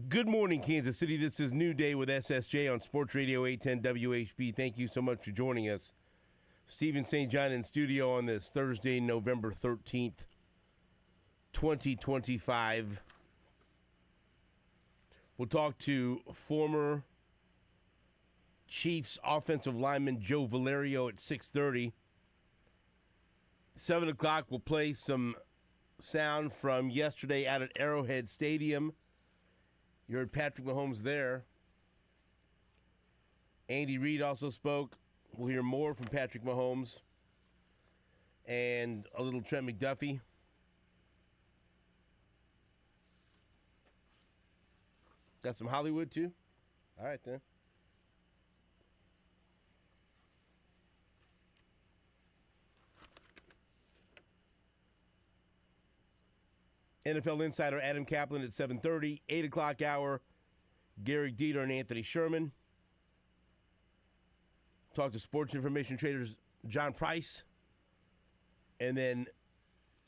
Good morning, Kansas City. This is New Day with SSJ on Sports Radio 810 WHB. Thank you so much for joining us. Stephen St. John in studio on this Thursday, November 13th, 2025. We'll talk to former Chiefs offensive lineman Joe Valerio at 6:30. 7 o'clock, we'll play some sound from yesterday out at Arrowhead Stadium. You heard Patrick Mahomes there. Andy Reid also spoke. We'll hear more from Patrick Mahomes and a little Trent McDuffie. Got some Hollywood too? All right, then. NFL insider Adam Kaplan at 7:30. 8 o'clock hour, Gary Dieter and Anthony Sherman. Talk to sports information traders John Price. And then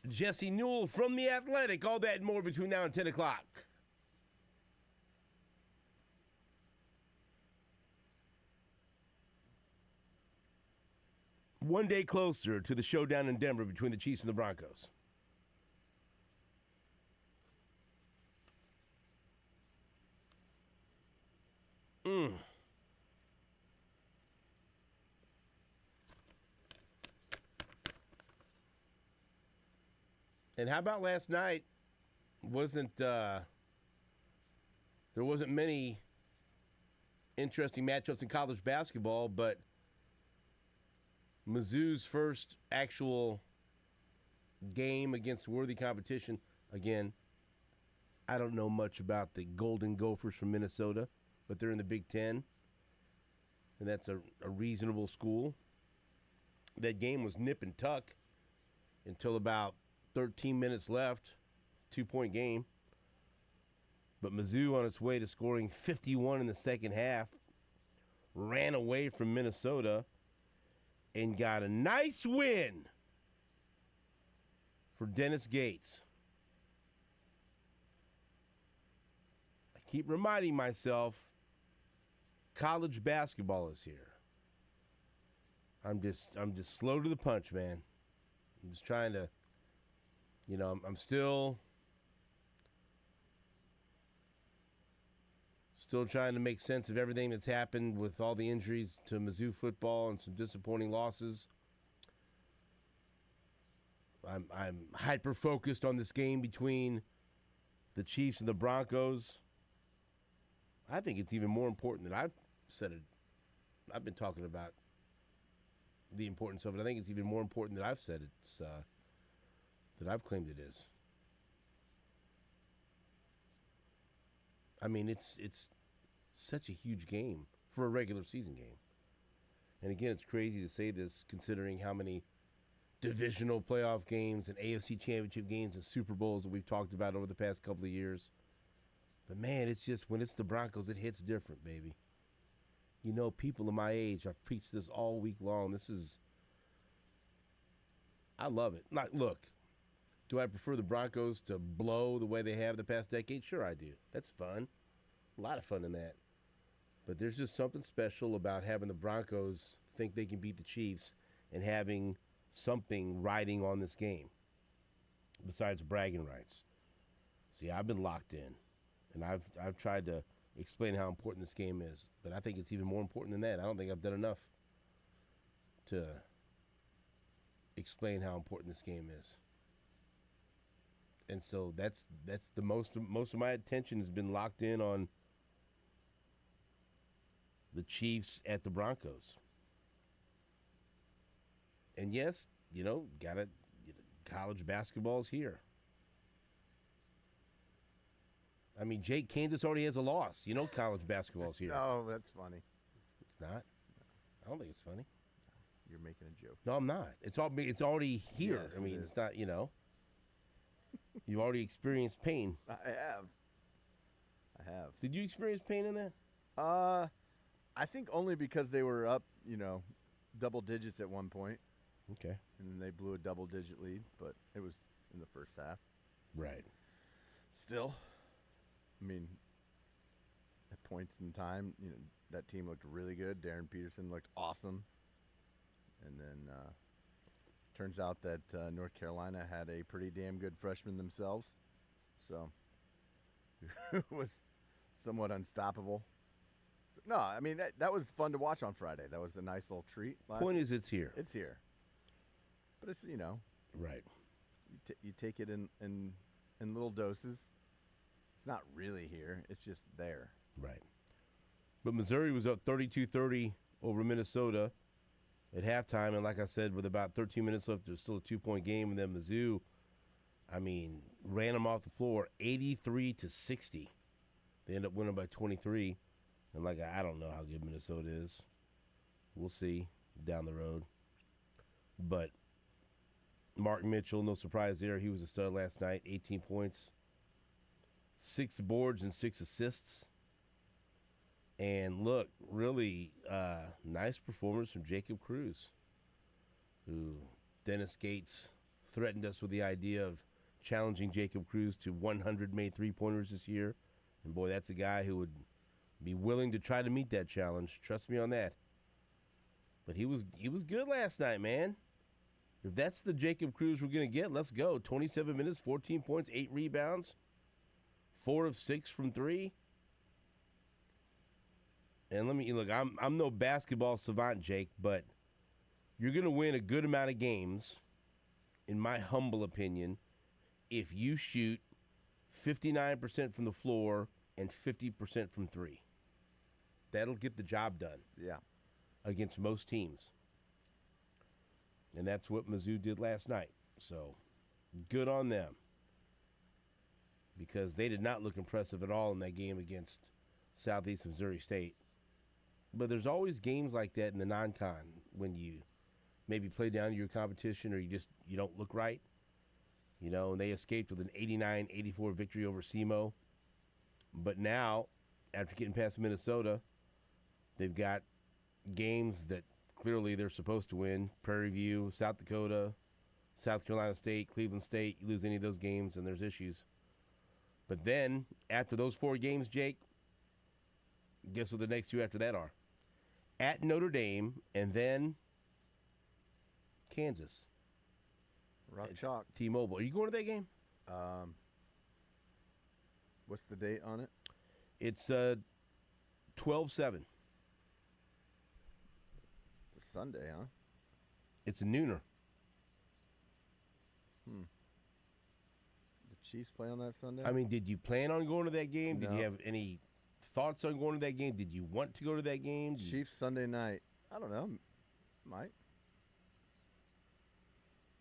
Jesse Newell from The Athletic. All that and more between now and 10 o'clock. One day closer to the showdown in Denver between the Chiefs and the Broncos. And how about last night? There wasn't many interesting matchups in college basketball, but Mizzou's first actual game against worthy competition. Again, I don't know much about the Golden Gophers from Minnesota, but they're in the Big Ten, and that's a reasonable school. That game was nip and tuck until about 13 minutes left, 2-point game. But Mizzou, on its way to scoring 51 in the second half, ran away from Minnesota and got a nice win for Dennis Gates. I keep reminding myself, college basketball is here. I'm just slow to the punch, man. I'm just trying to, I'm still trying to make sense of everything that's happened with all the injuries to Mizzou football and some disappointing losses. I'm hyper focused on this game between the Chiefs and the Broncos. I think it's even more important than I've said it. I've been talking about the importance of it. I think it's even more important than I've said it's that I've claimed it is. I mean, it's such a huge game for a regular season game. And again, it's crazy to say this considering how many divisional playoff games and AFC championship games and Super Bowls that we've talked about over the past couple of years. But man, it's just when it's the Broncos, it hits different, baby. People of my age, I've preached this all week long. I love it. Look, do I prefer the Broncos to blow the way they have the past decade? Sure I do. That's fun. A lot of fun in that. But there's just something special about having the Broncos think they can beat the Chiefs and having something riding on this game besides bragging rights. See, I've been locked in, and I've tried to explain how important this game is, but I think it's even more important than that. I don't think I've done enough to explain how important this game is. And so that's the most of my attention has been locked in on the Chiefs at the Broncos. And yes, college basketball's here. I mean, Jake, Kansas already has a loss. College basketball's here. Oh, that's funny. It's not. I don't think it's funny. You're making a joke. No, I'm not. It's already here. Yes, I mean, it is. it's not, You've already experienced pain. I have. Did you experience pain in that? I think only because they were up, double digits at one point. Okay. And then they blew a double-digit lead, but it was in the first half. Right. Still, I mean, points in time, that team looked really good. Darren Peterson looked awesome. And then turns out that North Carolina had a pretty damn good freshman themselves. So it was somewhat unstoppable. So, no, I mean, that was fun to watch on Friday. That was a nice little treat. Point is, it's here. It's here. But it's, Right. You take it in little doses. It's not really here. It's just there. Right. But Missouri was up 32-30 over Minnesota at halftime. And like I said, with about 13 minutes left, there's still a 2-point game. And then Mizzou, ran them off the floor 83-60. They end up winning by 23. And I don't know how good Minnesota is. We'll see down the road. But Mark Mitchell, no surprise there. He was a stud last night. 18 points, 6 boards, and 6 assists. And look, really nice performance from Jacob Cruz, who Dennis Gates threatened us with the idea of challenging Jacob Cruz to 100 made three-pointers this year. And, boy, that's a guy who would be willing to try to meet that challenge. Trust me on that. But he was good last night, man. If that's the Jacob Cruz we're going to get, let's go. 27 minutes, 14 points, 8 rebounds, 4 of 6 from 3. And look, I'm no basketball savant, Jake, but you're going to win a good amount of games, in my humble opinion, if you shoot 59% from the floor and 50% from 3. That'll get the job done. Yeah. Against most teams. And that's what Mizzou did last night. So, good on them. Because they did not look impressive at all in that game against Southeast Missouri State. But there's always games like that in the non-con when you maybe play down to your competition or you don't look right. And they escaped with an 89-84 victory over SEMO. But now, after getting past Minnesota, they've got games that clearly they're supposed to win. Prairie View, South Dakota, South Carolina State, Cleveland State. You lose any of those games and there's issues. But then, after those 4 games, Jake, guess what the next 2 after that are? At Notre Dame and then Kansas. Rock Chalk. T-Mobile. Are you going to that game? What's the date on it? It's 12/7. It's a Sunday, huh? It's a nooner. The Chiefs play on that Sunday? Did you plan on going to that game? No. Did you have any thoughts on going to that game? Did you want to go to that game? Chiefs Sunday night. I don't know. Might.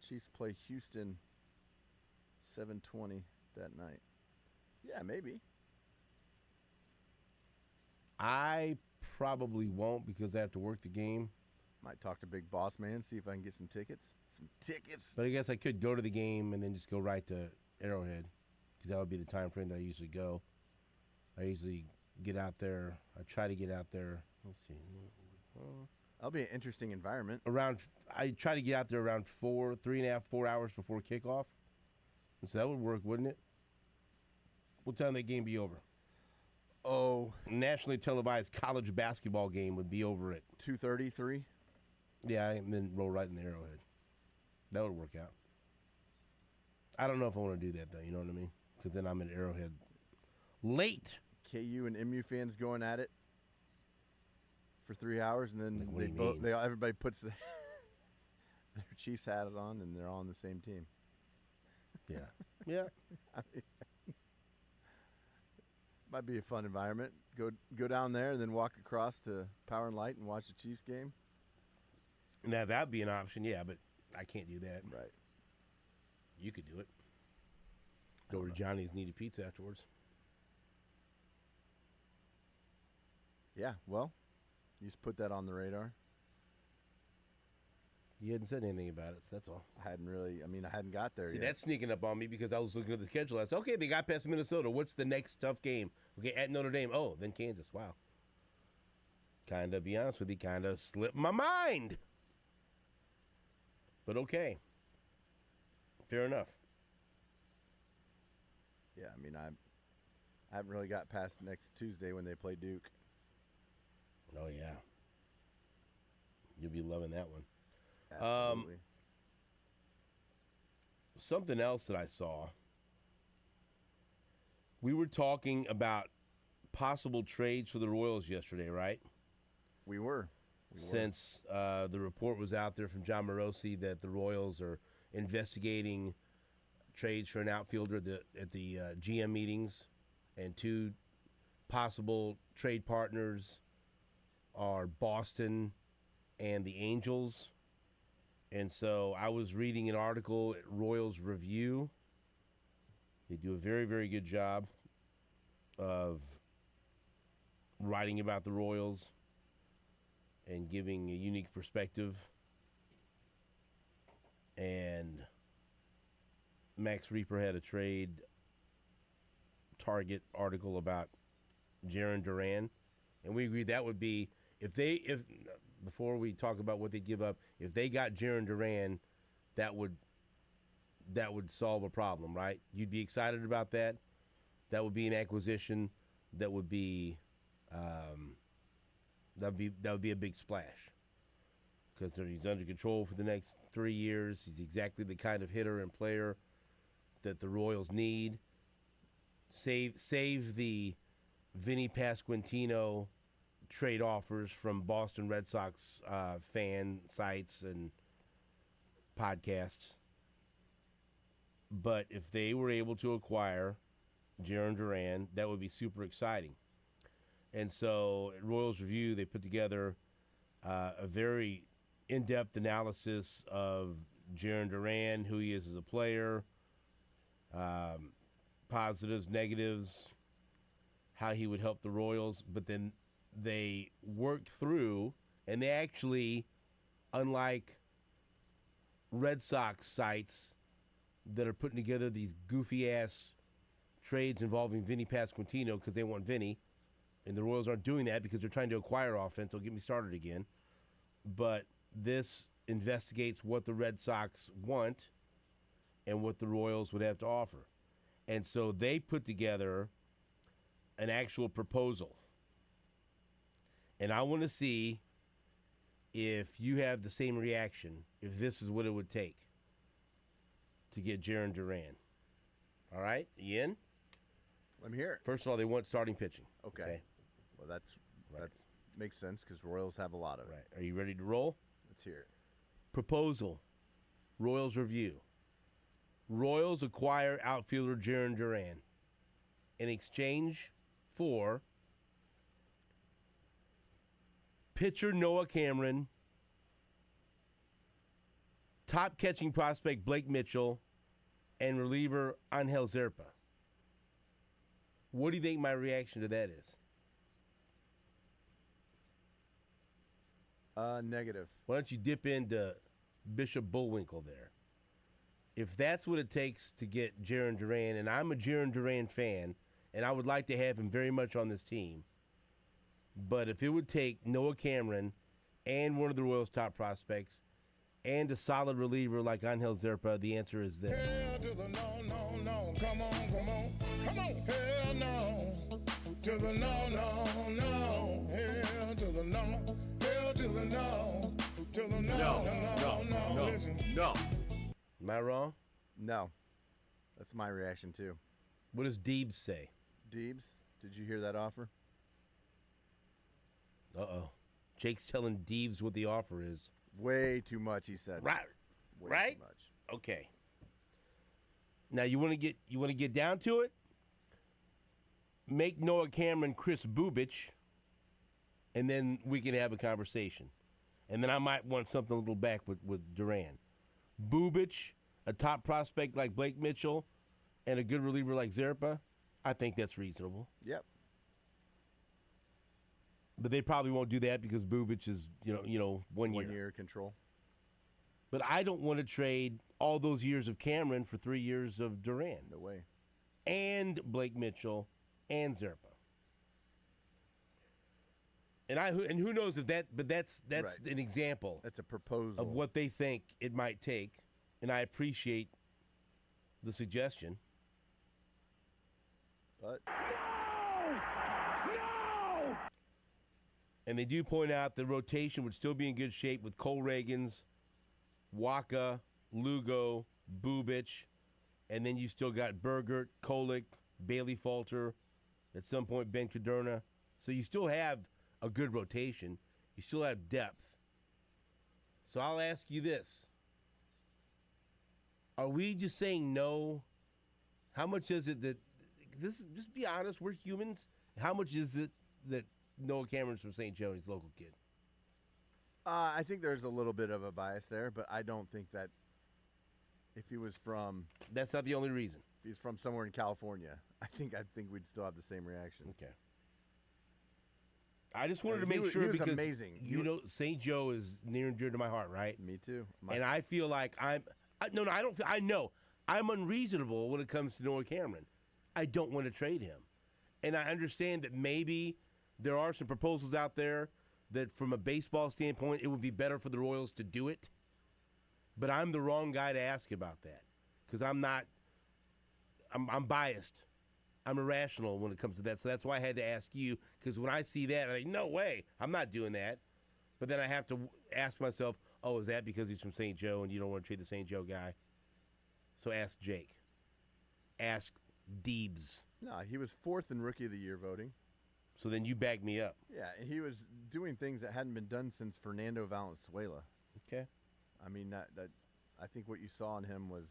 Chiefs play Houston 7:20 that night. Yeah, maybe. I probably won't because I have to work the game. Might talk to Big Boss Man, see if I can get some tickets. But I guess I could go to the game and then just go right to Arrowhead because that would be the time frame that I usually go. I usually get out there. I try to get out there. Let's see. That'll be an interesting environment. I try to get out there around 3.5, 4 hours before kickoff. And so that would work, wouldn't it? What time that game be over? Oh. Nationally televised college basketball game would be over at 2:33. Yeah, and then roll right in the Arrowhead. That would work out. I don't know if I want to do that, though. You know what I mean? Because then I'm at Arrowhead late. KU and MU fans going at it for 3 hours, and then everybody puts their Chiefs hat on, and they're all on the same team. Yeah. Yeah. Might be a fun environment. Go down there and then walk across to Power and Light and watch the Chiefs game. Now, that'd be an option, yeah, but I can't do that. Right. You could do it. Go over to Johnny's Needed Pizza afterwards. Yeah, well, you just put that on the radar. You hadn't said anything about it, so that's all. I hadn't got there See, yet. that's sneaking up on me because I was looking at the schedule. I said, okay, they got past Minnesota. What's the next tough game? Okay, at Notre Dame. Oh, then Kansas. Wow. Kind of, be honest with you, kind of slipped my mind. But okay. Fair enough. Yeah, I haven't really got past next Tuesday when they play Duke. Oh, yeah. You'll be loving that one. Absolutely. Something else that I saw. We were talking about possible trades for the Royals yesterday, right? We were. Since the report was out there from John Morosi that the Royals are investigating trades for an outfielder at the GM meetings, and two possible trade partners are Boston and the Angels. And so I was reading an article at Royals Review. They do a very, very good job of writing about the Royals and giving a unique perspective. And Max Reaper had a trade target article about Jarren Duran, and we agreed that would be if before we talk about what they give up, if they got Jarren Duran, that would solve a problem, right? You'd be excited about that. That would be an acquisition that would be that would be a big splash, because he's under control for the next 3 years. He's exactly the kind of hitter and player that the Royals need. Save the Vinny Pasquantino trade offers from Boston Red Sox fan sites and podcasts. But if they were able to acquire Jarren Duran, that would be super exciting. And so at Royals Review, they put together a very in-depth analysis of Jarren Duran, who he is as a player, positives, negatives, how he would help the Royals. But then they worked through, and they actually, unlike Red Sox sites that are putting together these goofy-ass trades involving Vinny Pasquantino because they want Vinny, and the Royals aren't doing that because they're trying to acquire offense. They'll get me started again. But this investigates what the Red Sox want and what the Royals would have to offer. And so they put together an actual proposal. And I want to see if you have the same reaction, if this is what it would take to get Jarren Duran. All right, Ian? Let me hear it. First of all, they want starting pitching. Okay. Well, that's makes sense because Royals have a lot of it. Right. Are you ready to roll? Let's hear it. Proposal. Royals Review. Royals acquire outfielder Jarren Duran in exchange for pitcher Noah Cameron, top catching prospect Blake Mitchell, and reliever Angel Zerpa. What do you think my reaction to that is? Negative. Why don't you dip into Bishop Bullwinkle there? If that's what it takes to get Jarren Duran, and I'm a Jarren Duran fan, and I would like to have him very much on this team, but if it would take Noah Cameron and one of the Royals' top prospects and a solid reliever like Angel Zerpa, the answer is this. Hell to the no, no, no. Come on, come on. Come on. Hell no. To the no, no, no. Hell to the no. Hell to the no. To the no, no. Listen. No. Am I wrong? No. That's my reaction, too. What does Deebs say? Deebs, did you hear that offer? Uh-oh. Jake's telling Deebs what the offer is. Way too much, he said. Right. Way Right? too much. Okay. Now you want to get down to it? Make Noah Cameron Chris Bubich, and then we can have a conversation. And then I might want something a little back with Duran. Bubich, a top prospect like Blake Mitchell, and a good reliever like Zerpa, I think that's reasonable. Yep. But they probably won't do that because Bubich is, 1 year. 1 year control. But I don't want to trade all those years of Cameron for 3 years of Duran. No way. And Blake Mitchell and Zerpa. And who knows if that, but that's Right. an example That's a proposal. of what they think it might take, and I appreciate the suggestion. But And they do point out the rotation would still be in good shape with Cole Reagans, Waka, Lugo, Bubic, and then you still got Bergert, Kolick, Bailey Falter, at some point Ben Caderna. So you still have a good rotation. You still have depth. So I'll ask you this. Are we just saying no? How much is it that this? Just be honest. We're humans. How much is it that Noah Cameron's from St. Joe? He's a local kid. I think there's a little bit of a bias there, but I don't think that if he was from That's not the only reason. if he's from somewhere in California, I think we'd still have the same reaction. Okay. I just wanted to He make was- sure he was because amazing. you know St. Joe is near and dear to my heart, right? Me too. And I feel like I don't feel. I know I'm unreasonable when it comes to Noah Cameron. I don't want to trade him, and I understand that maybe there are some proposals out there that, from a baseball standpoint, it would be better for the Royals to do it. But I'm the wrong guy to ask about that because I'm not. I'm biased. I'm irrational when it comes to that. So that's why I had to ask you, because when I see that, I'm like, no way, I'm not doing that. But then I have to ask myself, oh, is that because he's from St. Joe and you don't want to trade the St. Joe guy? So ask Jake. Ask Deebs. No, he was 4th in Rookie of the Year voting. So then you back me up. Yeah, and he was doing things that hadn't been done since Fernando Valenzuela. Okay. I mean, that I think what you saw in him was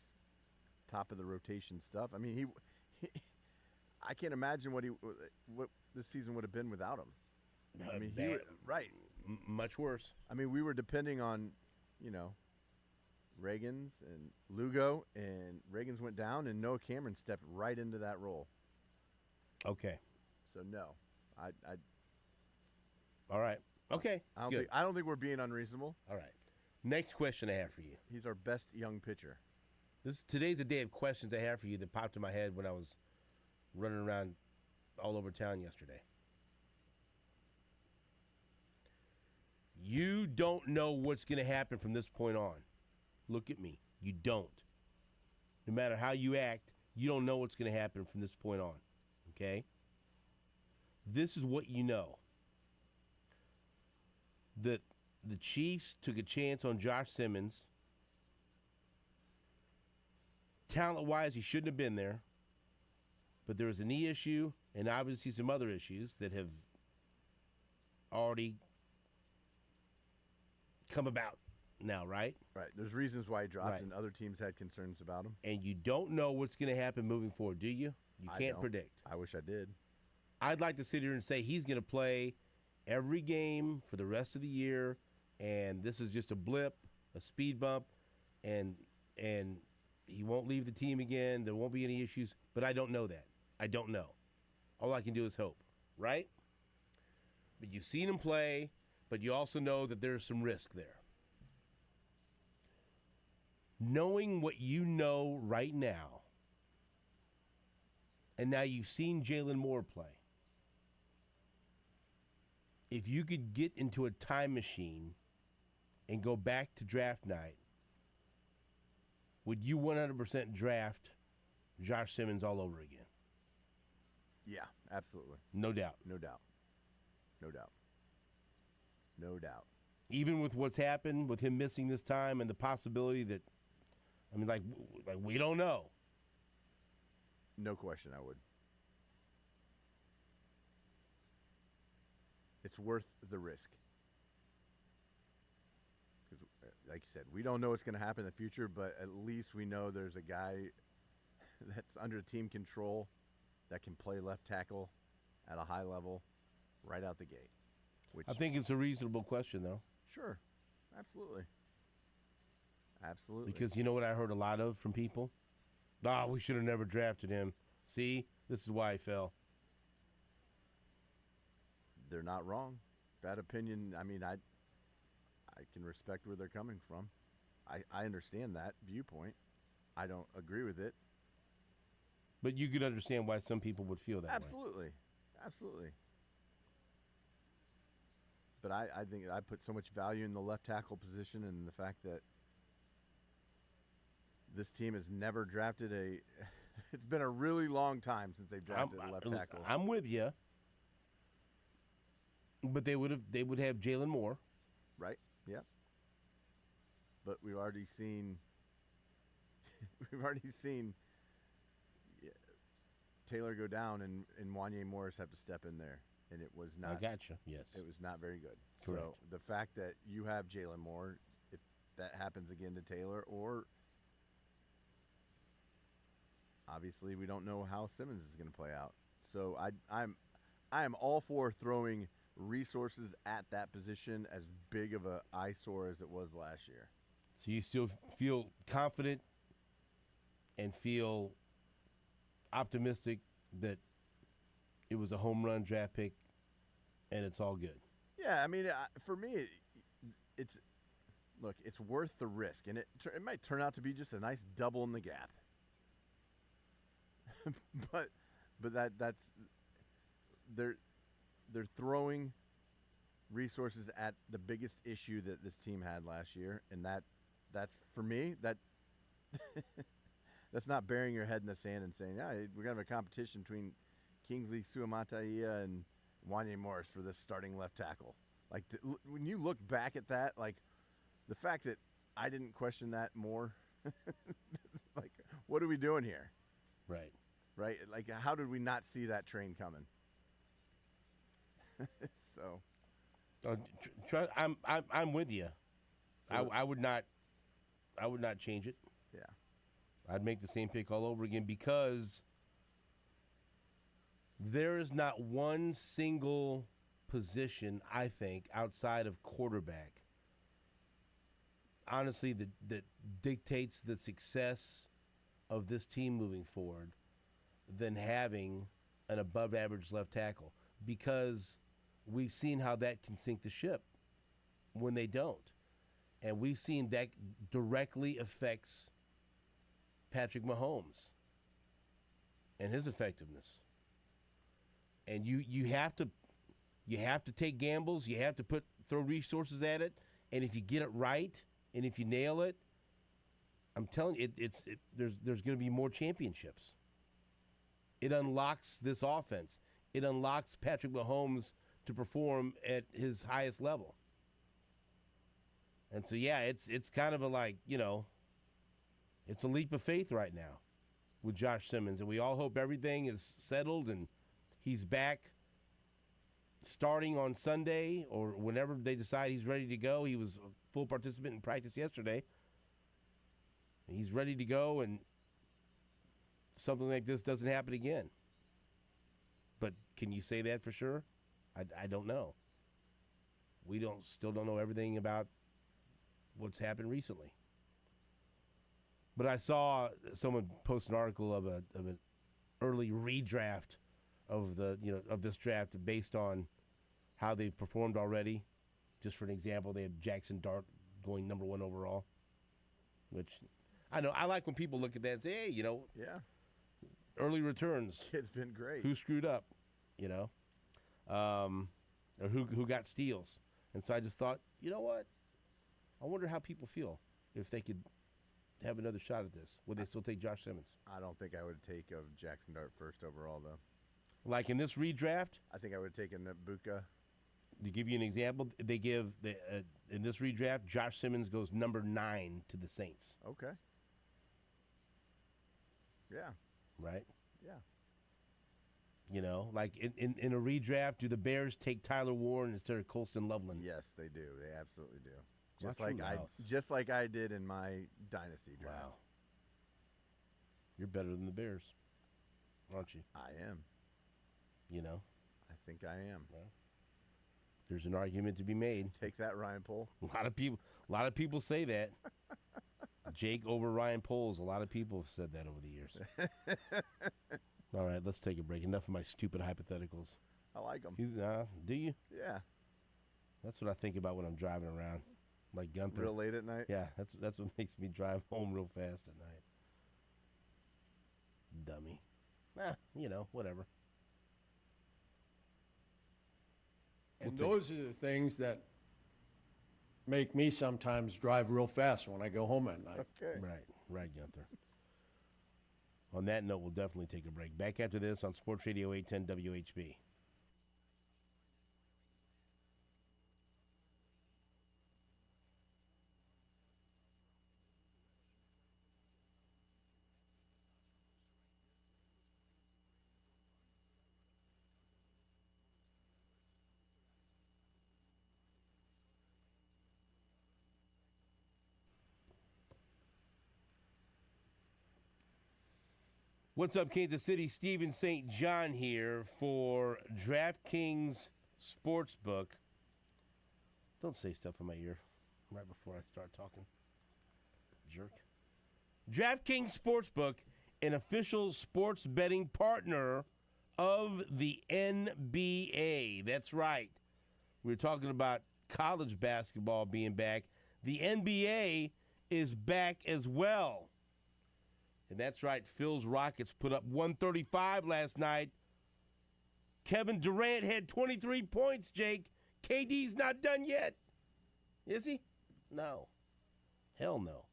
top of the rotation stuff. I mean, he I can't imagine what this season would have been without him. I mean, right. Much worse. I mean, we were depending on, Reagans and Lugo, and Reagans went down, and Noah Cameron stepped right into that role. Okay. So no, All right. Okay. I don't think we're being unreasonable. All right. Next question I have for you. He's our best young pitcher. Today's a day of questions I have for you that popped in my head when I was running around all over town yesterday. You don't know what's going to happen from this point on. Look at me. You don't. No matter how you act, you don't know what's going to happen from this point on. Okay? This is what you know. That the Chiefs took a chance on Josh Simmons. Talent-wise, he shouldn't have been there. But there was a knee issue and obviously some other issues that have already come about now, right? Right. There's reasons why he dropped, Right. and other teams had concerns about him. And you don't know what's going to happen moving forward, do you? You I can't don't. predict. I wish I did. I'd like to sit here and say he's going to play every game for the rest of the year, and this is just a blip, a speed bump, and he won't leave the team again. There won't be any issues, but I don't know that. I don't know. All I can do is hope, right? But you've seen him play, but you also know that there's some risk there. Knowing what you know right now, and now you've seen Jalen Moore play, if you could get into a time machine and go back to draft night, would you 100% draft Josh Simmons all over again? Yeah, absolutely. No doubt. No doubt. No doubt. No doubt. Even with what's happened with him missing this time and the possibility that, I mean, like we don't know. No question I would. It's worth the risk. 'Cause, like you said, we don't know what's going to happen in the future, but at least we know there's a guy that's under team control that can play left tackle at a high level right out the gate. Which, I think it's a reasonable question, though. sure, absolutely. Absolutely. Because you know what I heard a lot of from people? We should have never drafted him. See, this is why he fell. they're not wrong. That opinion, I mean, I can respect where they're coming from. I understand that viewpoint. I don't agree with it. But you could understand why some people would feel that way. Absolutely. Absolutely. But I think I put so much value in the left tackle position and the fact that this team has never drafted it's been a really long time since they've drafted a left tackle. I'm with you. But they would have Jalen Moore. Right? Yeah. But we've already seen yeah, Taylor go down and Wanye Morris have to step in there, and it was not. I gotcha. Yes. It was not very good. Correct. So the fact that you have Jalen Moore, if that happens again to Taylor, or obviously we don't know how Simmons is going to play out. So I am all for throwing resources at that position, as big of a eyesore as it was last year. So you still feel confident and feel optimistic that it was a home run draft pick and it's all good. Yeah, I mean, for me, it's worth the risk, and it might turn out to be just a nice double in the gap. but that's they're throwing resources at the biggest issue that this team had last year, and that's for me that that's not burying your head in the sand and saying, yeah, we're gonna have a competition between Kingsley Suamataia and Wanye Morris for this starting left tackle. Like, when you look back at that, like, the fact that I didn't question that more, like, what are we doing here? Right. Right? Like, how did we not see that train coming? So, I'm with you. So I would not change it. yeah, I'd make the same pick all over again, because there is not one single position, I think, outside of quarterback, honestly, that dictates the success of this team moving forward than having an above-average left tackle, because we've seen how that can sink the ship when they don't. And we've seen that directly affects Patrick Mahomes and his effectiveness. And you have to take gambles. You have to throw resources at it. And if you get it right, and if you nail it, I'm telling you, there's going to be more championships. It unlocks this offense. It unlocks Patrick Mahomes to perform at his highest level. And so, yeah, it's kind of it's a leap of faith right now with Josh Simmons. And we all hope everything is settled and he's back starting on Sunday or whenever they decide he's ready to go. He was a full participant in practice yesterday. He's ready to go, and something like this doesn't happen again. But can you say that for sure? I don't know. We still don't know everything about what's happened recently. But I saw someone post an article of an early redraft of this draft based on how they've performed already. Just for an example, they have Jackson Dart going number 1 overall, which I know I like when people look at that and say, hey, yeah, early returns. Kid's been great. Who screwed up, or who got steals. And so I just thought, you know what? I wonder how people feel if they could have another shot at this. Would they still take Josh Simmons? I don't think I would take Jackson Dart first overall, though. Like in this redraft? I think I would have taken Buka. To give you an example, they give in this redraft, Josh Simmons goes number 9 to the Saints. Okay. Yeah. Right? Yeah. Like in a redraft, do the Bears take Tyler Warren instead of Colston Loveland? Yes, they do. They absolutely do. Watch Just like I did in my dynasty draft. Wow. You're better than the Bears, aren't you? I am. I think I am. Well, there's an argument to be made. Take that, Ryan Pohl. A lot of people say that. Jake over Ryan Poles. A lot of people have said that over the years. All right, let's take a break. Enough of my stupid hypotheticals. I like them. Do you? Yeah. That's what I think about when I'm driving around, like Gunther. Real late at night? Yeah, that's what makes me drive home real fast at night. Dummy. Whatever. And those are the things that make me sometimes drive real fast when I go home at night. Okay. Right, Gunther. On that note, we'll definitely take a break. Back after this on Sports Radio 810 WHB. What's up, Kansas City? Steven St. John here for DraftKings Sportsbook. Don't say stuff in my ear right before I start talking. Jerk. DraftKings Sportsbook, an official sports betting partner of the NBA. That's right. We're talking about college basketball being back. The NBA is back as well. And that's right, Phil's Rockets put up 135 last night. Kevin Durant had 23 points, Jake. KD's not done yet. Is he? No. Hell no.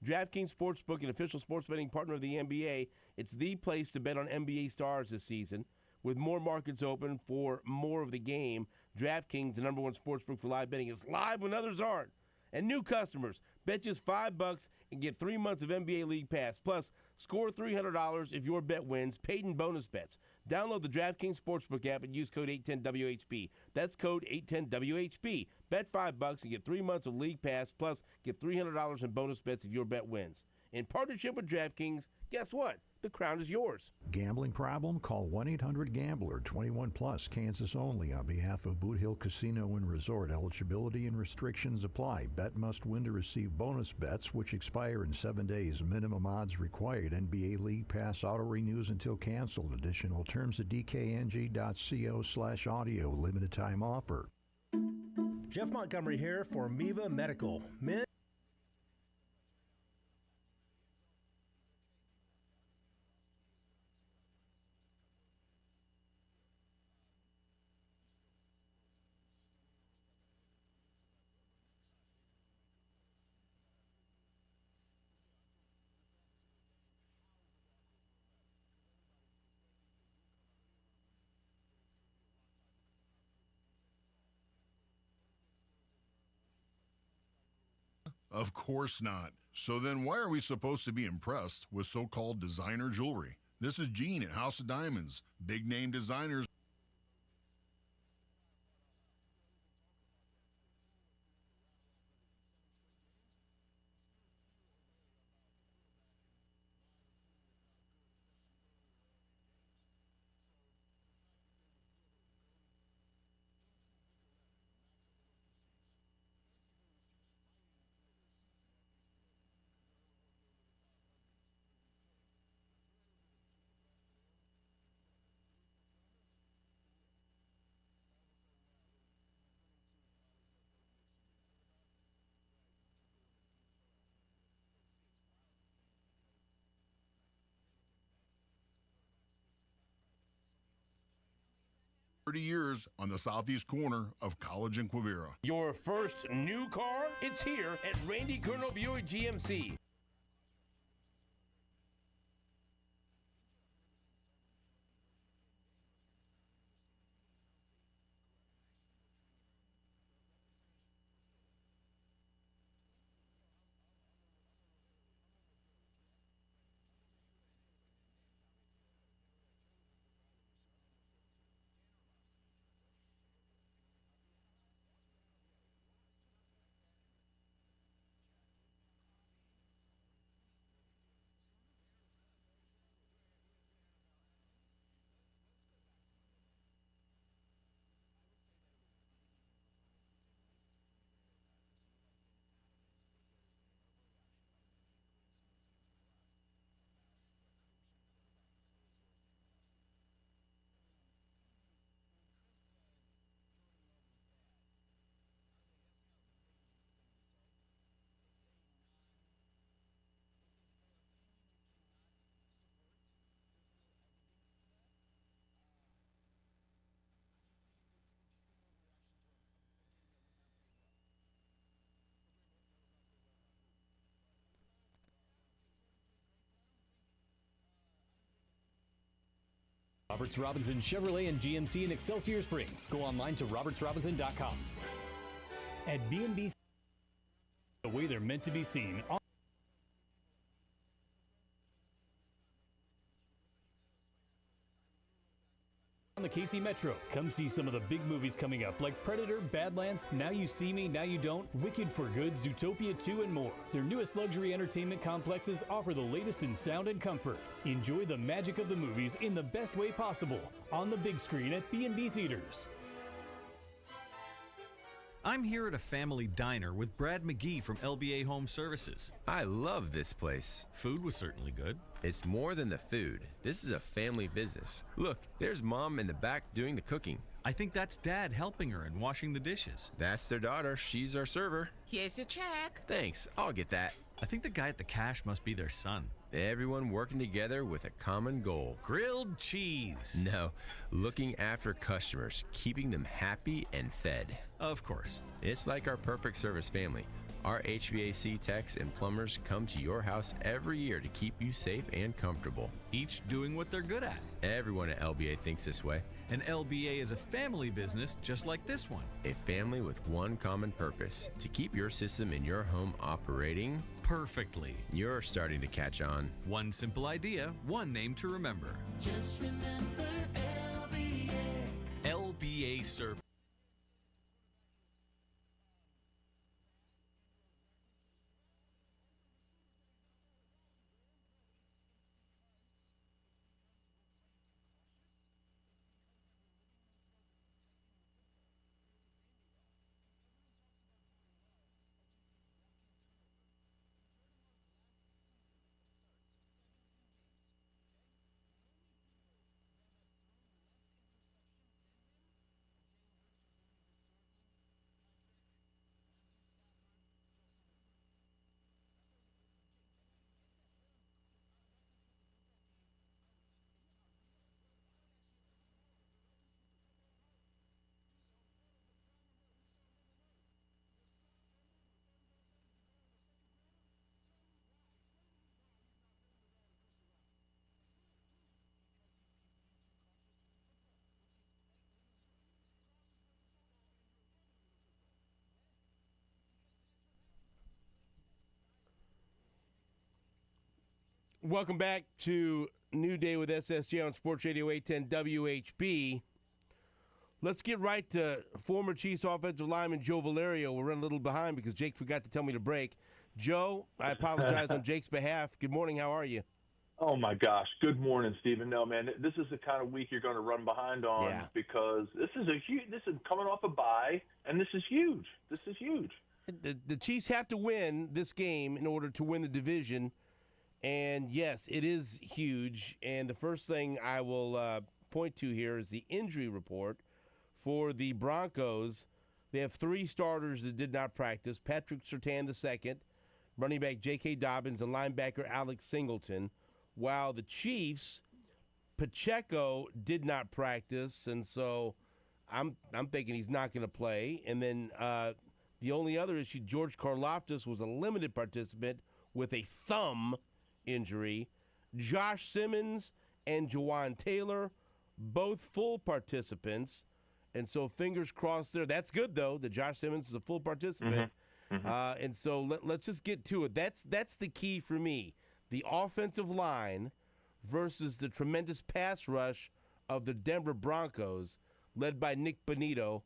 DraftKings Sportsbook, an official sports betting partner of the NBA. It's the place to bet on NBA stars this season. With more markets open for more of the game, DraftKings, the #1 sportsbook for live betting, is live when others aren't. And new customers, bet just $5 and get 3 months of NBA League Pass. Plus, score $300 if your bet wins, paid in bonus bets. Download the DraftKings Sportsbook app and use code 810WHB. That's code 810WHB. Bet $5 and get 3 months of League Pass, plus get $300 in bonus bets if your bet wins. In partnership with DraftKings, guess what? The crown is yours. Gambling problem? Call 1-800-GAMBLER. 21 plus, Kansas only. On behalf of Boot Hill Casino and Resort, eligibility and restrictions apply. Bet must win to receive bonus bets, which expire in 7 days. Minimum odds required. NBA League Pass auto renews until canceled. Additional terms at dkng.co/audio. Limited time offer. Jeff Montgomery here for Miva Medical. Of course not. So then why are we supposed to be impressed with so-called designer jewelry? This is Gene at House of Diamonds. Big name designers. Years on the southeast corner of College and Quivira. Your first new car? It's here at Randy Colonel Buick GMC. Roberts Robinson Chevrolet and GMC in Excelsior Springs. Go online to robertsrobinson.com. At B&B, the way they're meant to be seen. the KC Metro. Come see some of the big movies coming up like Predator, Badlands, Now You See Me, Now You Don't, Wicked for Good, Zootopia 2, and more. Their newest luxury entertainment complexes offer the latest in sound and comfort. Enjoy the magic of the movies in the best way possible on the big screen at B&B Theaters. I'm here at a family diner with Brad McGee from LBA Home Services. I love this place. Food was certainly good. It's more than the food. This is a family business. Look, there's Mom in the back doing the cooking. I think that's Dad helping her and washing the dishes. That's their daughter. She's our server. Here's your check. Thanks. I'll get that. I think the guy at the cash must be their son. Everyone working together with a common goal. Grilled cheese. No, looking after customers, keeping them happy and fed. Of course. It's like our perfect service family. Our HVAC techs and plumbers come to your house every year to keep you safe and comfortable. Each doing what they're good at. Everyone at LBA thinks this way. And LBA is a family business just like this one. A family with one common purpose, to keep your system in your home operating perfectly. You're starting to catch on. One simple idea, one name to remember. Just remember LBA. LBA Service. Welcome back to New Day with SSJ on Sports Radio 810 WHB. Let's get right to former Chiefs offensive lineman Joe Valerio. We're running a little behind because Jake forgot to tell me to break. Joe, I apologize on Jake's behalf. Good morning. How are you? Oh, my gosh. Good morning, Stephen. No, man, this is the kind of week you're going to run behind on because this is coming off a bye, and this is huge. This is huge. The Chiefs have to win this game in order to win the division. And, yes, it is huge. And the first thing I will point to here is the injury report for the Broncos. They have 3 starters that did not practice: Patrick Surtain II, running back J.K. Dobbins, and linebacker Alex Singleton. While the Chiefs, Pacheco did not practice, and so I'm thinking he's not going to play. And then the only other issue, George Karlaftis was a limited participant with a thumb injury. Josh Simmons and Jawan Taylor, both full participants. And so fingers crossed there. That's good, though, that Josh Simmons is a full participant. Mm-hmm. Mm-hmm. And so let's just get to it. That's the key for me. The offensive line versus the tremendous pass rush of the Denver Broncos, led by Nick Bonito.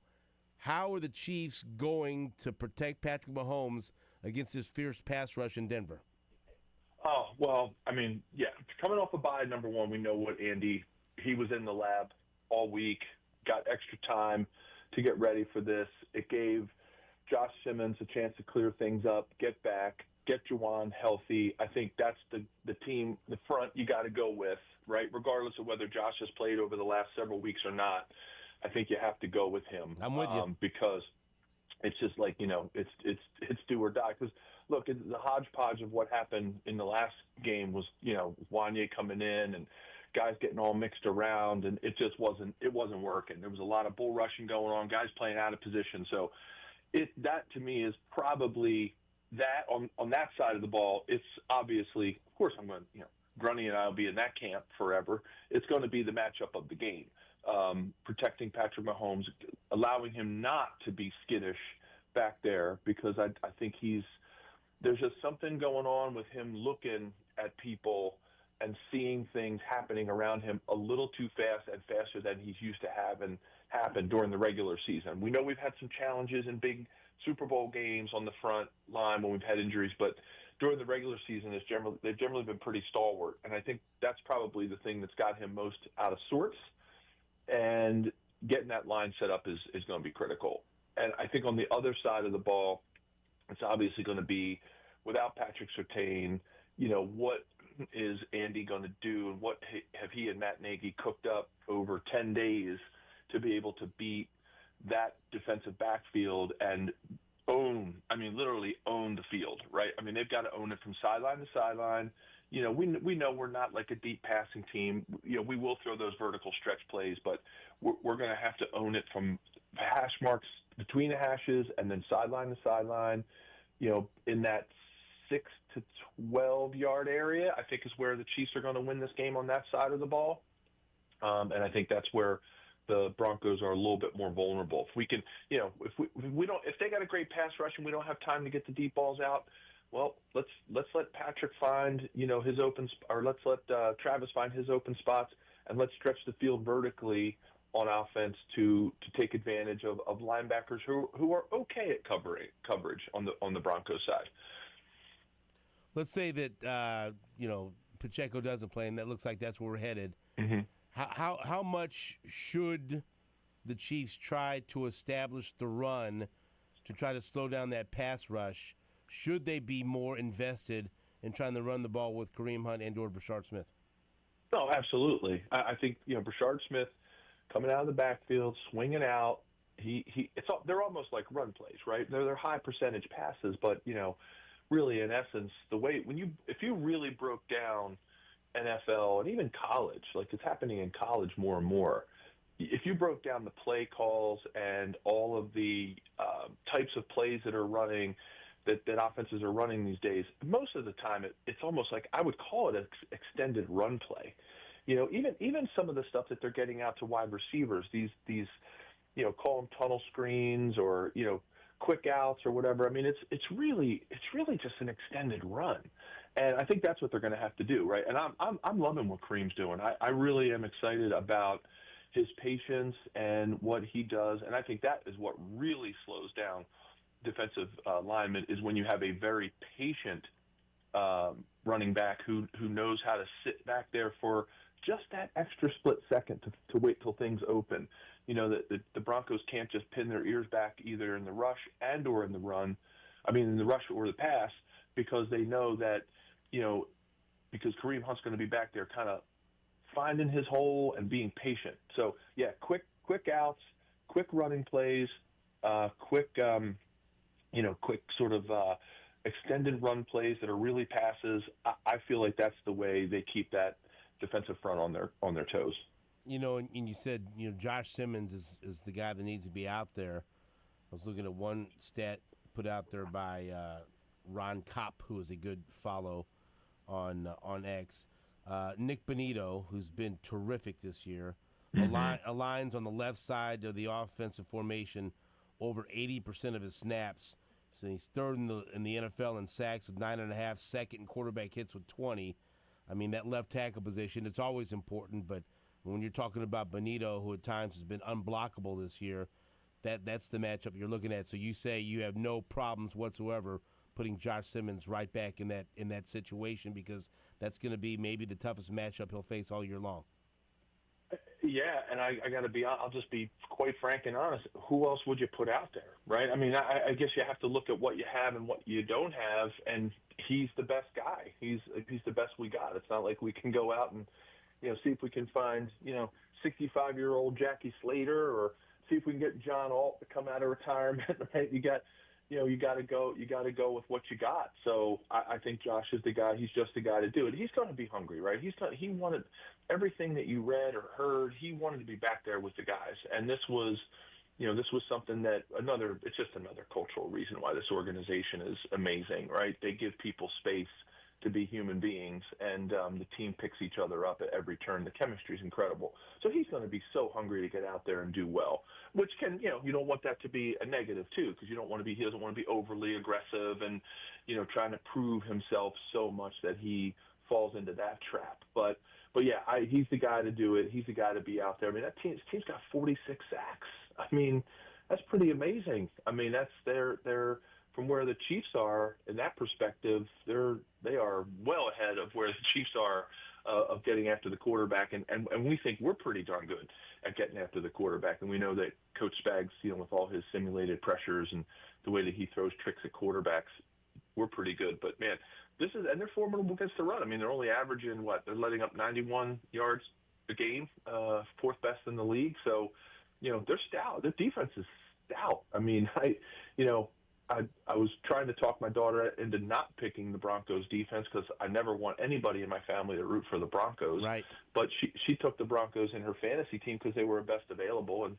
How are the Chiefs going to protect Patrick Mahomes against this fierce pass rush in Denver? Oh, well, I mean, yeah, coming off a bye, number one, we know what Andy, he was in the lab all week, got extra time to get ready for this. It gave Josh Simmons a chance to clear things up, get back, get Juwan healthy. I think that's the team, the front you got to go with, right? Regardless of whether Josh has played over the last several weeks or not, I think you have to go with him. I'm with you. Because it's just like, it's do or die. Because, look, the hodgepodge of what happened in the last game was, Wanye coming in and guys getting all mixed around, and it just wasn't working. There was a lot of bull rushing going on, guys playing out of position. So that to me is probably that on that side of the ball. It's obviously, of course, I'm going to, Grunny and I will be in that camp forever. It's going to be the matchup of the game. Protecting Patrick Mahomes, allowing him not to be skittish back there, because I think there's just something going on with him looking at people and seeing things happening around him a little too fast and faster than he's used to having happen during the regular season. We know we've had some challenges in big Super Bowl games on the front line when we've had injuries, but during the regular season, they've generally been pretty stalwart. And I think that's probably the thing that's got him most out of sorts. And getting that line set up is going to be critical. And I think on the other side of the ball, it's obviously going to be without Patrick Surtain, what is Andy going to do, and what have he and Matt Nagy cooked up over 10 days to be able to beat that defensive backfield and literally own the field, right? I mean, they've got to own it from sideline to sideline. We know we're not like a deep passing team. We will throw those vertical stretch plays, but we're going to have to own it from hash marks between the hashes and then sideline to sideline, in that 6 to 12 yard area, I think is where the Chiefs are going to win this game on that side of the ball. And I think that's where the Broncos are a little bit more vulnerable. If we can, if they got a great pass rush and we don't have time to get the deep balls out, well, let's let Patrick find, his open, or let's let Travis find his open spots, and let's stretch the field vertically on offense to take advantage of linebackers who are okay at coverage on the Broncos side. Let's say that Pacheco doesn't play, and that looks like that's where we're headed. Mm-hmm. How much should the Chiefs try to establish the run to try to slow down that pass rush? Should they be more invested in trying to run the ball with Kareem Hunt and/or Brashard Smith? No, absolutely. I think Brashard Smith coming out of the backfield, swinging out. They're almost like run plays, right? They're high percentage passes, but really in essence, if you really broke down NFL and even college, like it's happening in college more and more. If you broke down the play calls and all of the types of plays that are running, that offenses are running these days, most of the time it's almost like I would call it an extended run play. Even some of the stuff that they're getting out to wide receivers, these call them tunnel screens or quick outs or whatever. I mean, it's really just an extended run. And I think that's what they're going to have to do, right? And I'm loving what Kareem's doing. I really am excited about his patience and what he does. And I think that is what really slows down defensive linemen, is when you have a very patient running back who knows how to sit back there for just that extra split second to wait till things open. The Broncos can't just pin their ears back either in the rush and or in the run. I mean, in the rush or the pass, because they know that, because Kareem Hunt's going to be back there kind of finding his hole and being patient. So, yeah, quick outs, quick running plays, quick sort of extended run plays that are really passes. I feel like that's the way they keep that defensive front on their toes. And you said, Josh Simmons is the guy that needs to be out there. I was looking at one stat put out there by Ron Kopp, who is a good follow on X. Nick Bonito, who's been terrific this year, aligns on the left side of the offensive formation over 80% of his snaps. So he's third in the NFL in sacks with 9.5, second in quarterback hits with 20. I mean, that left tackle position, it's always important, but when you're talking about Bonito, who at times has been unblockable this year, that's the matchup you're looking at. So you say you have no problems whatsoever putting Josh Simmons right back in that situation, because that's going to be maybe the toughest matchup he'll face all year long. Yeah, and I'll just be quite frank and honest. Who else would you put out there, right? I mean, I guess you have to look at what you have and what you don't have, and he's the best guy. He's the best we got. It's not like we can go out and, see if we can find, 65-year-old Jackie Slater, or see if we can get John Alt to come out of retirement, right? You got to go with what you got. So I think Josh is the guy. He's just the guy to do it. He's going to be hungry, right? He wanted everything that you read or heard. He wanted to be back there with the guys. And this was something that it's just another cultural reason why this organization is amazing, right? They give people space to be human beings, and the team picks each other up at every turn. The chemistry is incredible. So he's going to be so hungry to get out there and do well, which can, you don't want that to be a negative too, because he doesn't want to be overly aggressive and, trying to prove himself so much that he falls into that trap. But yeah, he's the guy to do it. He's the guy to be out there. I mean, his team's got 46 sacks. I mean, that's pretty amazing. I mean, that's they're from where the Chiefs are in that perspective. They are well ahead of where the Chiefs are of getting after the quarterback, and we think we're pretty darn good at getting after the quarterback. And we know that Coach Spags, with all his simulated pressures and the way that he throws tricks at quarterbacks, we're pretty good. But man, and they're formidable against the run. I mean, they're only averaging they're letting up 91 yards a game, fourth best in the league. So, they're stout. Their defense is stout. I mean, I was trying to talk my daughter into not picking the Broncos defense because I never want anybody in my family to root for the Broncos. Right. But she took the Broncos in her fantasy team because they were best available. And,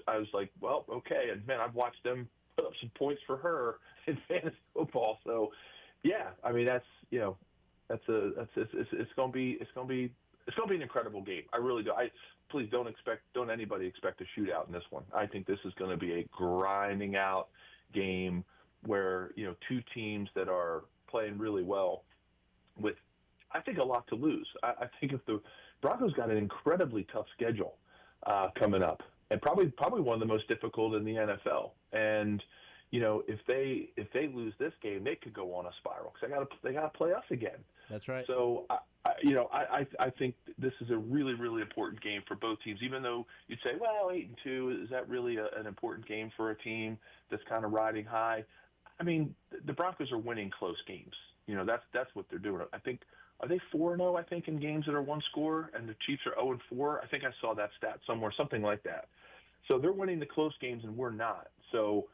I was like, well, okay. And man, I've watched them put up some points for her in fantasy football. So yeah, I mean, it's going to be an incredible game. I really do. Please don't anybody expect a shootout in this one. I think this is going to be a grinding out game where, two teams that are playing really well with, I think, a lot to lose. I think if the Broncos got an incredibly tough schedule coming up, and probably one of the most difficult in the NFL. And, if they lose this game, they could go on a spiral because they got to play us again. That's right. So, I think this is a really, really important game for both teams, even though you'd say, well, 8-2, is that really an important game for a team that's kind of riding high? I mean, the Broncos are winning close games. That's what they're doing. I think, are they 4-0, I think, in games that are one score, and the Chiefs are 0-4? I think I saw that stat somewhere, something like that. So they're winning the close games, and we're not. So,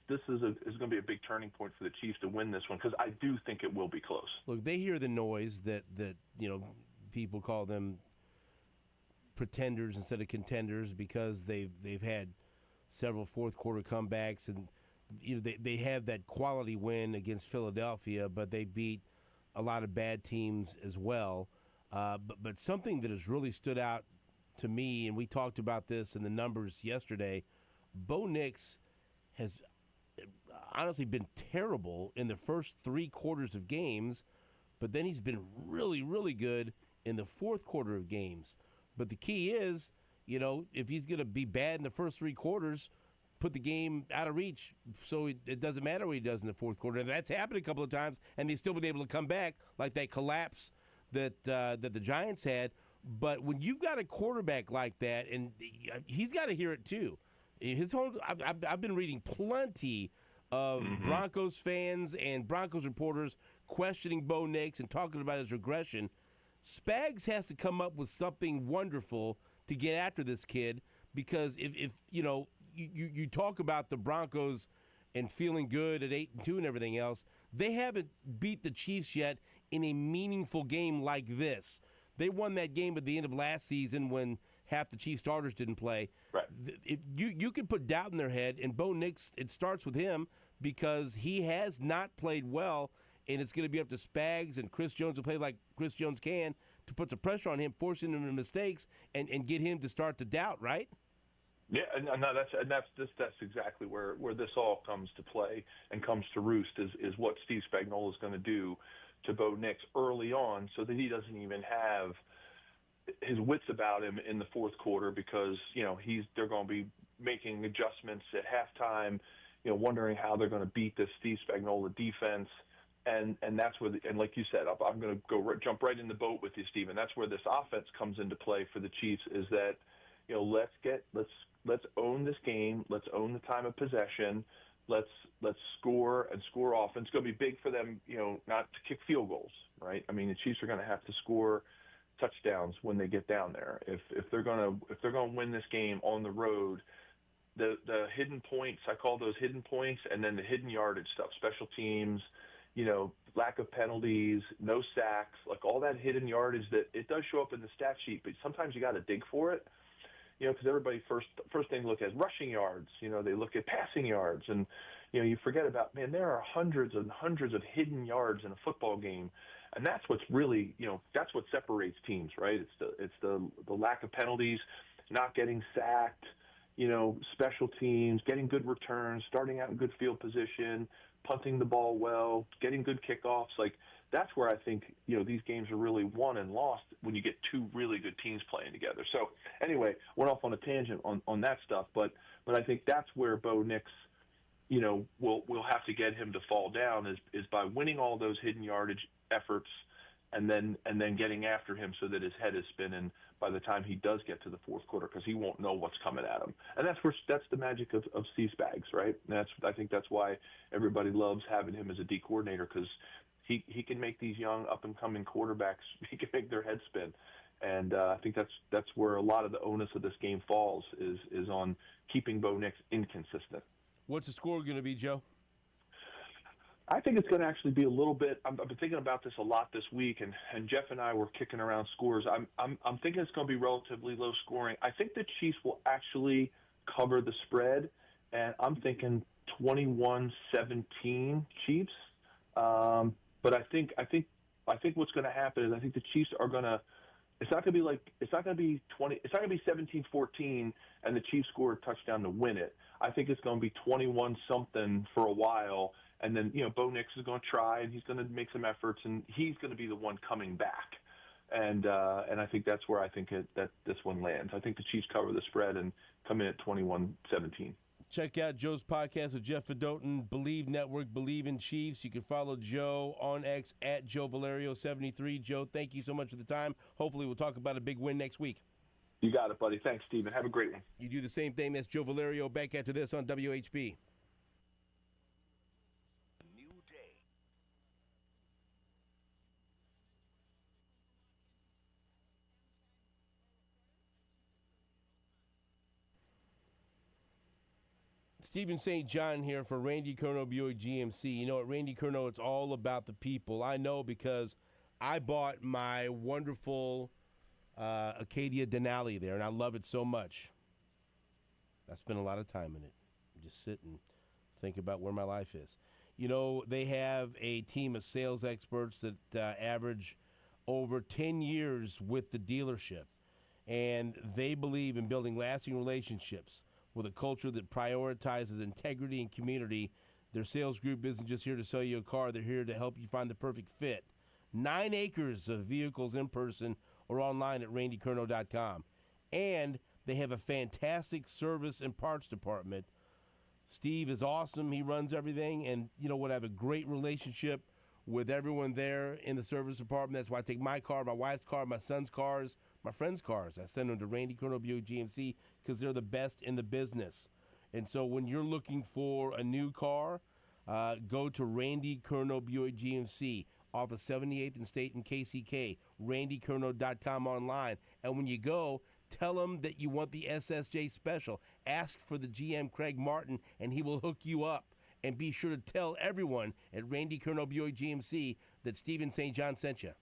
this is going to be a big turning point for the Chiefs to win this one because I do think it will be close. Look, they hear the noise that people call them pretenders instead of contenders because they've had several fourth quarter comebacks, and they have that quality win against Philadelphia, but they beat a lot of bad teams as well. But something that has really stood out to me, and we talked about this in the numbers yesterday, Bo Nix has honestly been terrible in the first 3 quarters of games, but then he's been really, really good in the fourth quarter of games. But the key is, if he's going to be bad in the first 3 quarters, put the game out of reach so it doesn't matter what he does in the fourth quarter. And that's happened a couple of times, and they've still been able to come back like that collapse that the Giants had. But when you've got a quarterback like that, and he's got to hear it too. I've been reading plenty of Broncos fans and Broncos reporters questioning Bo Nix and talking about his regression. Spags has to come up with something wonderful to get after this kid because if you talk about the Broncos and feeling good at 8-2 and everything else, they haven't beat the Chiefs yet in a meaningful game like this. They won that game at the end of last season when half the Chiefs starters didn't play. Right. You can put doubt in their head, and Bo Nix, it starts with him because he has not played well, and it's going to be up to Spags and Chris Jones to play like Chris Jones can to put some pressure on him, forcing him into mistakes, and get him to start to doubt, right? Yeah, and that's exactly where this all comes to play and comes to roost is what Steve Spagnuolo is going to do to Bo Nix early on so that he doesn't even have his wits about him in the fourth quarter because, they're going to be making adjustments at halftime, wondering how they're going to beat this Steve Spagnuolo defense. And that's where, and like you said, I'm going to jump right in the boat with you, Steve. And that's where this offense comes into play for the Chiefs is that, let's own this game. Let's own the time of possession. Let's score and score often. It's going to be big for them, not to kick field goals, right? I mean, the Chiefs are going to have to score touchdowns when they get down there. If they're going to win this game on the road, the hidden points, I call those hidden points, and then the hidden yardage stuff, special teams, lack of penalties, no sacks, like all that hidden yardage that it does show up in the stat sheet, but sometimes you got to dig for it. Because everybody first thing to look at is rushing yards. They look at passing yards, and you forget about, man, there are hundreds and hundreds of hidden yards in a football game, and that's what's really, that's what separates teams, right? It's the lack of penalties, not getting sacked, special teams, getting good returns, starting out in good field position, punting the ball well, getting good kickoffs. Like, that's where I think, these games are really won and lost when you get two really good teams playing together. So anyway, went off on a tangent on that stuff, but I think that's where Bo Nix, we'll have to get him to fall down is by winning all those hidden yardage efforts and then getting after him so that his head is spinning by the time he does get to the fourth quarter, because he won't know what's coming at him. And that's the magic of Steve Spags, right? And I think that's why everybody loves having him as a D coordinator, because he can make these young up and coming quarterbacks, he can make their head spin. And I think that's where a lot of the onus of this game falls is on keeping Bo Nix inconsistent. What's the score going to be, Joe? I think it's going to actually be a little bit. I've been thinking about this a lot this week, and Jeff and I were kicking around scores. I'm thinking it's going to be relatively low scoring. I think the Chiefs will actually cover the spread, and I'm thinking 21-17 Chiefs. But I think what's going to happen is I think the Chiefs are going to. It's not going to be 20. It's not going to be 17-14, and the Chiefs score a touchdown to win it. I think it's going to be 21-something for a while. And then, Bo Nix is going to try, and he's going to make some efforts, and he's going to be the one coming back. And I think that's where I think that this one lands. I think the Chiefs cover the spread and come in at 21-17. Check out Joe's podcast with Jeff Fedotin, Believe Network, Believe in Chiefs. You can follow Joe on X at Joe Valerio73. Joe, thank you so much for the time. Hopefully we'll talk about a big win next week. You got it, buddy. Thanks, Steven. Have a great one. You do the same thing. That's Joe Valerio. Back after this on WHB. Stephen St. John here for Randy Curnow Buick GMC. At Randy Curnow, it's all about the people. I know because I bought my wonderful Acadia Denali there, and I love it so much. I spend a lot of time in it. Just sit and think about where my life is. They have a team of sales experts that average over 10 years with the dealership, and they believe in building lasting relationships with a culture that prioritizes integrity and community. Their sales group isn't just here to sell you a car. They're here to help you find the perfect fit. 9 acres of vehicles in person or online at randycurnow.com. And they have a fantastic service and parts department. Steve is awesome. He runs everything. And you know what? I have a great relationship with everyone there in the service department. That's why I take my car, my wife's car, my son's cars, my friends' cars. I send them to Randy Curnow Buick GMC because they're the best in the business. And so when you're looking for a new car, go to Randy Curnow Buick GMC off of 78th and State in KCK, randycurnow.com online. And when you go, tell them that you want the SSJ special. Ask for the GM Craig Martin, and he will hook you up. And be sure to tell everyone at Randy Curnow Buick GMC that Stephen St. John sent you.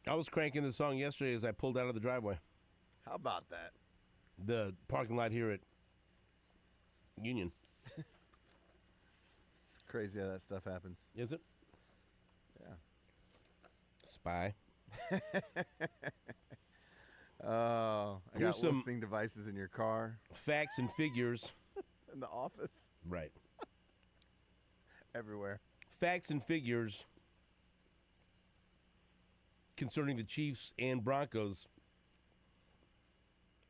I was cranking the song yesterday as I pulled out of the driveway. How about that? The parking lot here at Union. It's crazy how that stuff happens. Is it? Yeah. Spy. Oh, I Here's got some listening devices in your car. Facts and figures. In the office. Right. Everywhere. Facts and figures concerning the Chiefs and Broncos.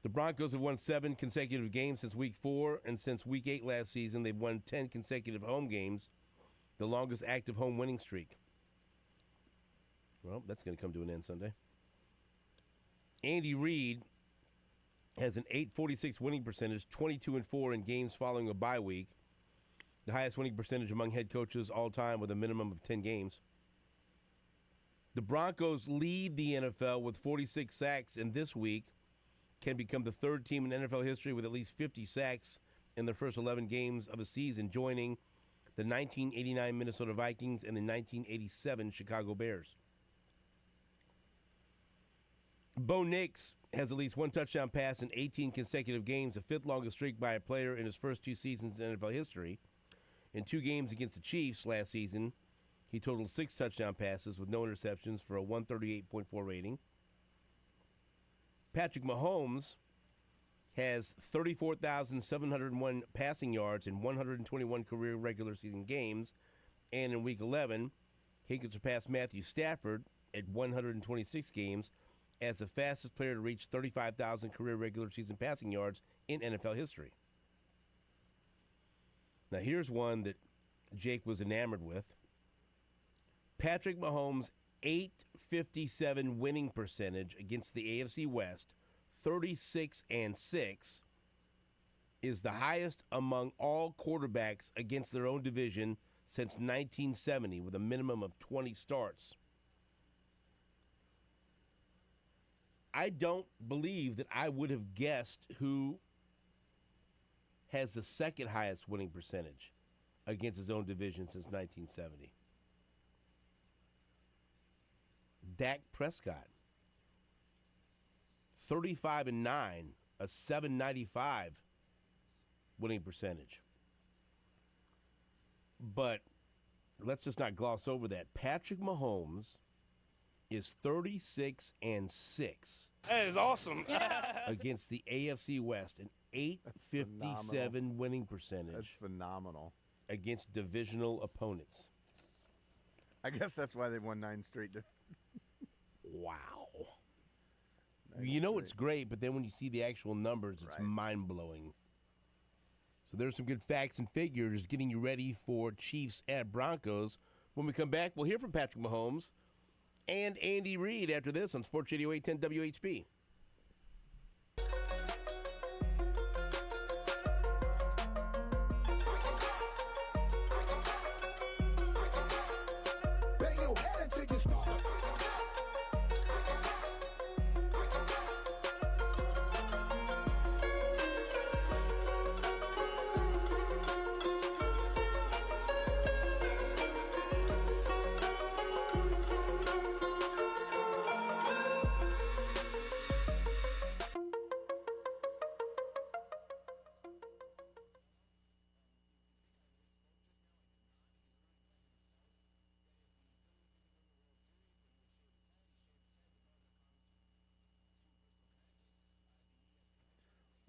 The Broncos have won 7 consecutive games since Week 4, and since Week 8 last season, they've won 10 consecutive home games, the longest active home winning streak. Well, that's going to come to an end Sunday. Andy Reid has an .846 winning percentage, 22-4 in games following a bye week, the highest winning percentage among head coaches all time with a minimum of 10 games. The Broncos lead the NFL with 46 sacks, and this week can become the third team in NFL history with at least 50 sacks in their first 11 games of a season, joining the 1989 Minnesota Vikings and the 1987 Chicago Bears. Bo Nix has at least one touchdown pass in 18 consecutive games, the fifth longest streak by a player in his first 2 seasons in NFL history. In 2 games against the Chiefs last season, he totaled 6 touchdown passes with no interceptions for a 138.4 rating. Patrick Mahomes has 34,701 passing yards in 121 career regular season games, and in Week 11, he could surpass Matthew Stafford at 126 games as the fastest player to reach 35,000 career regular season passing yards in NFL history. Now, here's one that Jake was enamored with. Patrick Mahomes' .857 winning percentage against the AFC West, 36-6, is the highest among all quarterbacks against their own division since 1970, with a minimum of 20 starts. I don't believe that I would have guessed who has the second highest winning percentage against his own division since 1970. Dak Prescott, 35-9, a 795 winning percentage. But let's just not gloss over that. Patrick Mahomes is 36-6. That is awesome. Against the AFC West, an .857 winning percentage. That's phenomenal. Against divisional opponents. I guess that's why they won 9 straight. Wow. You know it's great, but then when you see the actual numbers, it's mind-blowing. So there's some good facts and figures getting you ready for Chiefs at Broncos. When we come back, we'll hear from Patrick Mahomes and Andy Reid after this on Sports Radio 810 WHB. Bang your head until you start.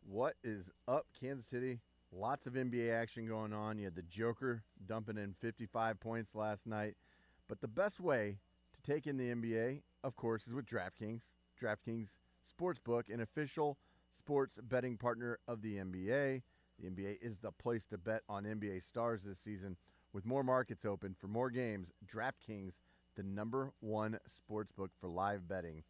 What is up, Kansas City? Lots of NBA action going on. You had the Joker dumping in 55 points last night. But the best way to take in the NBA, of course, is with DraftKings. DraftKings Sportsbook, an official sports betting partner of the NBA. The NBA is the place to bet on NBA stars this season. With more markets open for more games, DraftKings, the #1 sportsbook for live betting.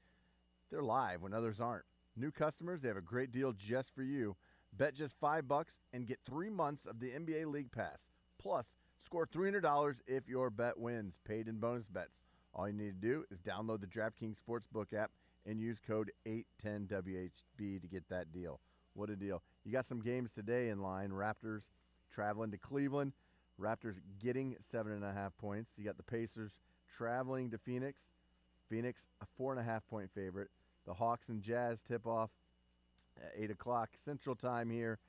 They're live when others aren't. New customers, they have a great deal just for you. Bet just $5 and get 3 months of the NBA League Pass. Plus, score $300 if your bet wins, paid in bonus bets. All you need to do is download the DraftKings Sportsbook app and use code 810WHB to get that deal. What a deal. You got some games today in line. Raptors traveling to Cleveland. Raptors getting 7.5 points. You got the Pacers traveling to Phoenix. Phoenix, a 4.5-point favorite. The Hawks and Jazz tip off at 8 o'clock Central Time here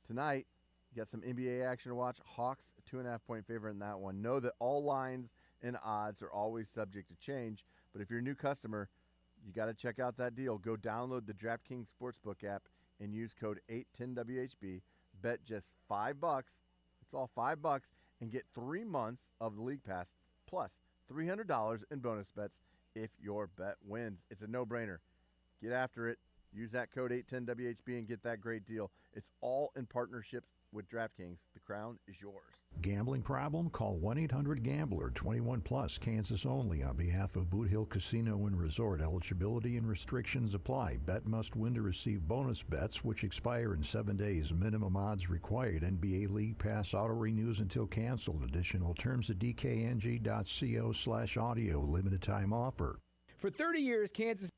tonight. You got some NBA action to watch. Hawks, a 2.5-point favorite in that one. Know that all lines and odds are always subject to change, but if you're a new customer, you got to check out that deal. Go download the DraftKings Sportsbook app and use code 810WHB. Bet just $5. It's all $5 and get 3 months of the League Pass plus $300 in bonus bets if your bet wins. It's a no-brainer. Get after it. Use that code 810WHB and get that great deal. It's all in partnership with DraftKings. The crown is yours. Gambling problem? Call 1-800-GAMBLER. 21 plus, Kansas only. On behalf of Boot Hill Casino and Resort, eligibility and restrictions apply. Bet must win to receive bonus bets, which expire in 7 days. Minimum odds required. NBA League Pass auto renews until canceled. Additional terms at dkng.co/audio. Limited time offer. For 30 years, Kansas.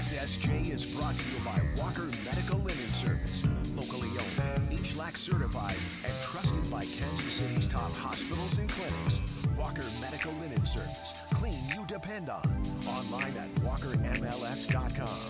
SSJ is brought to you by Walker Medical Linen Service. Locally owned, H-LAC certified, and trusted by Kansas City's top hospitals and clinics. Walker Medical Linen Service. Clean you depend on. Online at walkermls.com.